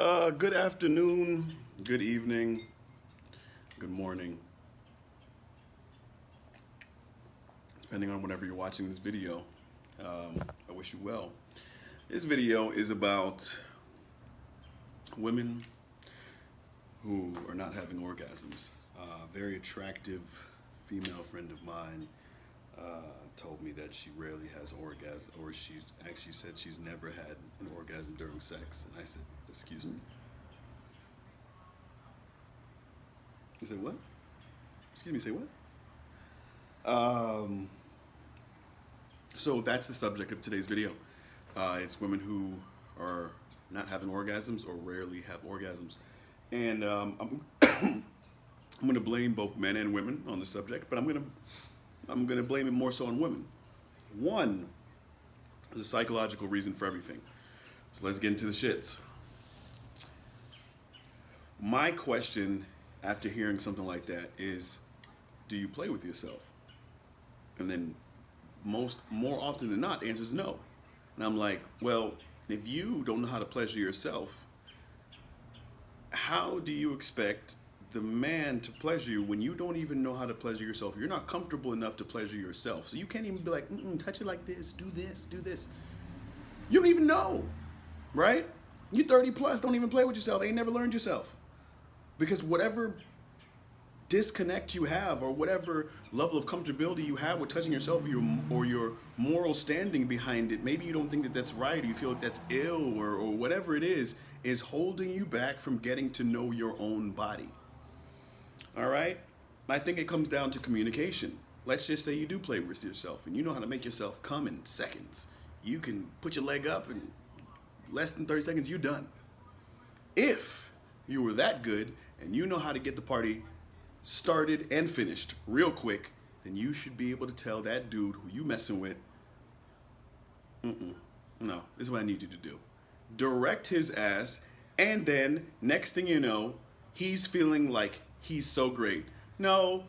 Good afternoon, good evening, good morning, depending on whenever you're watching this video. I wish you well. This video is about women who are not having orgasms. A very attractive female friend of mine told me that she rarely has orgasm, or she actually said she's never had an orgasm during sex. And I said, "Excuse me?" He said, "What? Excuse me, say what?" Um, so that's the subject of today's video. It's women who are not having orgasms or rarely have orgasms. And I'm going to blame both men and women on the subject, but I'm going to blame it more so on women. One is a psychological reason for everything. So let's get into the shits. My question after hearing something like that is, do you play with yourself? And then more often than not, the answer is no. And I'm like, well, if you don't know how to pleasure yourself, how do you expect the man to pleasure you when you don't even know how to pleasure yourself? You're not comfortable enough to pleasure yourself. So you can't even be like, touch it like this, do this, do this. You don't even know, right? You 30 plus, don't even play with yourself, ain't never learned yourself. Because whatever disconnect you have, or whatever level of comfortability you have with touching yourself, or your moral standing behind it, maybe you don't think that that's right, or you feel like that's ill, or whatever it is holding you back from getting to know your own body. All right? I think it comes down to communication. Let's just say you do play with yourself and you know how to make yourself come in seconds. You can put your leg up in less than 30 seconds, you're done. If you were that good and you know how to get the party started and finished real quick, then you should be able to tell that dude who you messing with, no, this is what I need you to do. Direct his ass, and then next thing you know, he's feeling like he's so great. No,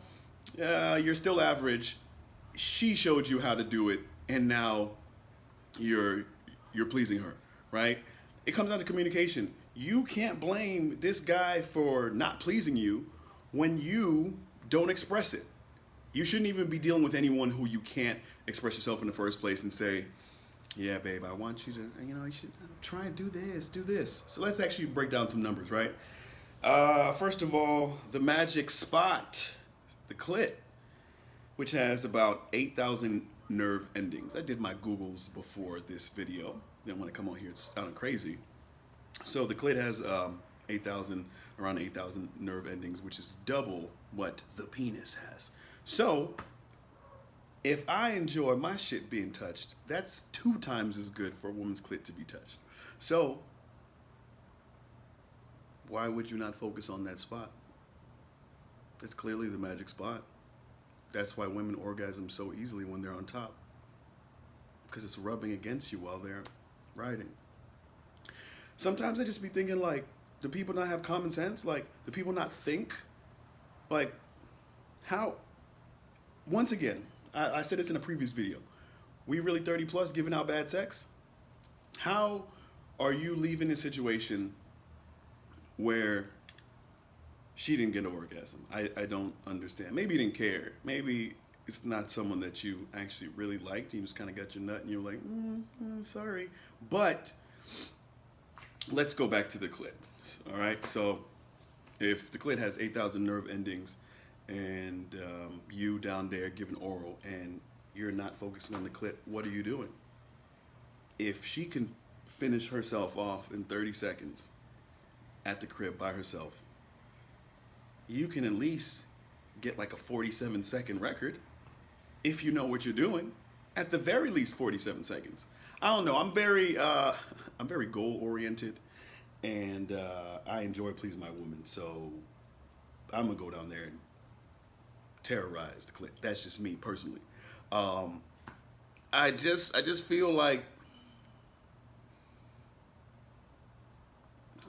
you're still average. She showed you how to do it, and now you're pleasing her, right? It comes down to communication. You can't blame this guy for not pleasing you when you don't express it. You shouldn't even be dealing with anyone who you can't express yourself in the first place and say, yeah, babe, I want you to, you should try and do this, do this. So let's actually break down some numbers, right? First of all, the magic spot, the clit, which has about 8,000 nerve endings. I did my Googles before this video. Didn't want to come on here sounding crazy. So the clit has around 8,000 nerve endings, which is double what the penis has. So if I enjoy my shit being touched, that's 2 times as good for a woman's clit to be touched. So why would you not focus on that spot? It's clearly the magic spot. That's why women orgasm so easily when they're on top, because it's rubbing against you while they're riding. Sometimes I just be thinking, like, do people not have common sense? Like, do people not think? Like, how? Once again, I said this in a previous video. We really 30 plus giving out bad sex? How are you leaving a situation where she didn't get an orgasm? I don't understand. Maybe you didn't care. Maybe it's not someone that you actually really liked. You just kind of got your nut and you're like, sorry. But let's go back to the clit. All right. So if the clit has 8,000 nerve endings and you down there giving oral and you're not focusing on the clit, what are you doing? If she can finish herself off in 30 seconds at the crib by herself, you can at least get like a 47-second record if you know what you're doing. At the very least, 47 seconds. I don't know. I'm very goal oriented, and I enjoy pleasing my woman. So I'm gonna go down there and terrorize the clit. That's just me personally. I just feel like,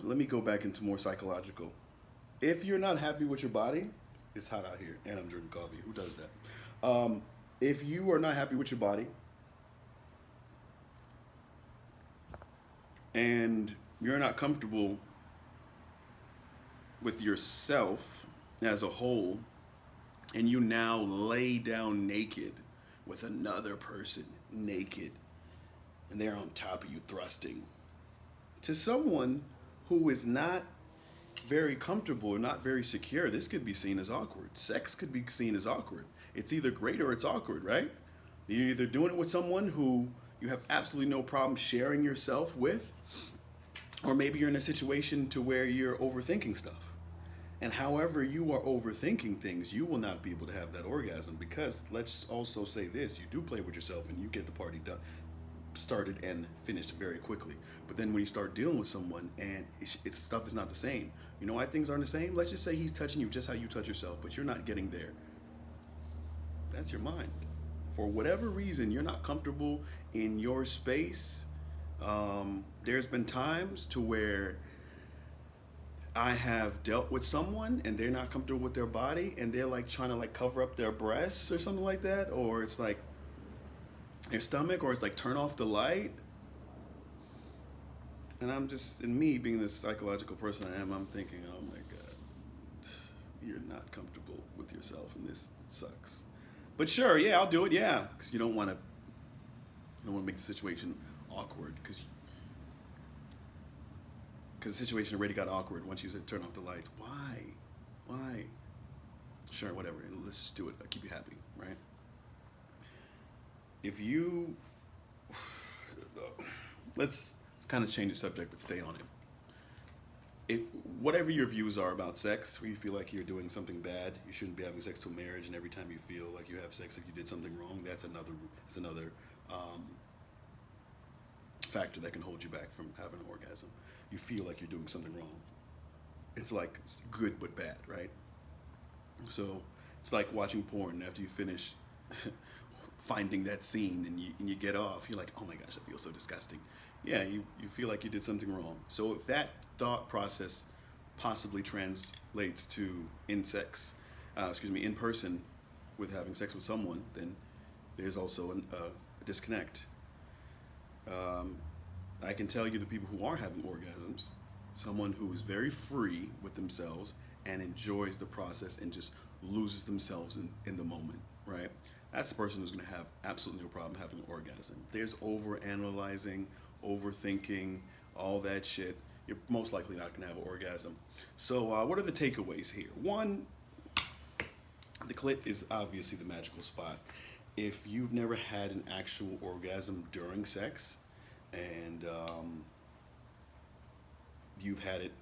let me go back into more psychological. If you're not happy with your body, it's hot out here, and I'm drinking coffee. Who does that? If you are not happy with your body, and you're not comfortable with yourself as a whole, and you now lay down naked with another person naked, and they're on top of you thrusting, to someone who is not very comfortable or not very secure, this could be seen as awkward. Sex could be seen as awkward. It's either great or it's awkward, right? You're either doing it with someone who you have absolutely no problem sharing yourself with, or maybe you're in a situation to where you're overthinking stuff. And however you are overthinking things, you will not be able to have that orgasm, because let's also say this, you do play with yourself and you get the party done, started and finished very quickly. But then when you start dealing with someone and it's stuff is not the same, you know why things aren't the same? Let's just say he's touching you just how you touch yourself, but you're not getting there. That's your mind. For whatever reason, you're not comfortable in your space. There's been times to where I have dealt with someone and they're not comfortable with their body and they're like trying to like cover up their breasts or something like that, or it's like their stomach, or it's like turn off the light. And I'm just, in me being this psychological person I am, I'm thinking, oh my God, you're not comfortable with yourself and this sucks. But sure, yeah, I'll do it, yeah, because you don't want to make the situation awkward, because the situation already got awkward once you said turn off the lights. Why? Sure, whatever. Let's just do it. I'll keep you happy, right? If you, let's kind of change the subject, but stay on it. Whatever your views are about sex, where you feel like you're doing something bad, you shouldn't be having sex till marriage, and every time you feel like you have sex, like you did something wrong, that's another factor that can hold you back from having an orgasm. You feel like you're doing something wrong. It's like it's good but bad, right? So it's like watching porn. After you finish finding that scene and you get off, you're like, oh my gosh, I feel so disgusting. Yeah, you feel like you did something wrong. So if that thought process possibly translates to in person with having sex with someone, then there's also a disconnect. I can tell you the people who are having orgasms, someone who is very free with themselves and enjoys the process and just loses themselves in the moment, right? That's the person who's going to have absolutely no problem having an orgasm. There's over-analyzing, overthinking, all that shit. You're most likely not going to have an orgasm. So what are the takeaways here? One, the clit is obviously the magical spot. If you've never had an actual orgasm during sex, and you've had it,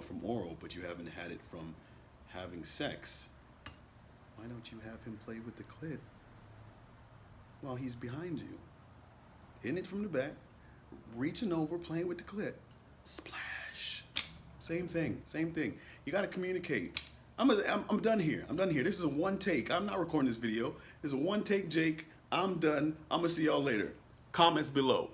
from oral, but you haven't had it from having sex, why don't you have him play with the clit while he's behind you, hitting it from the back, reaching over, playing with the clit, splash. Same thing. You got to communicate. I'm done here. This is a one take. I'm not recording this video. This is a one take, Jake. I'm done. I'm gonna see y'all later. Comments below.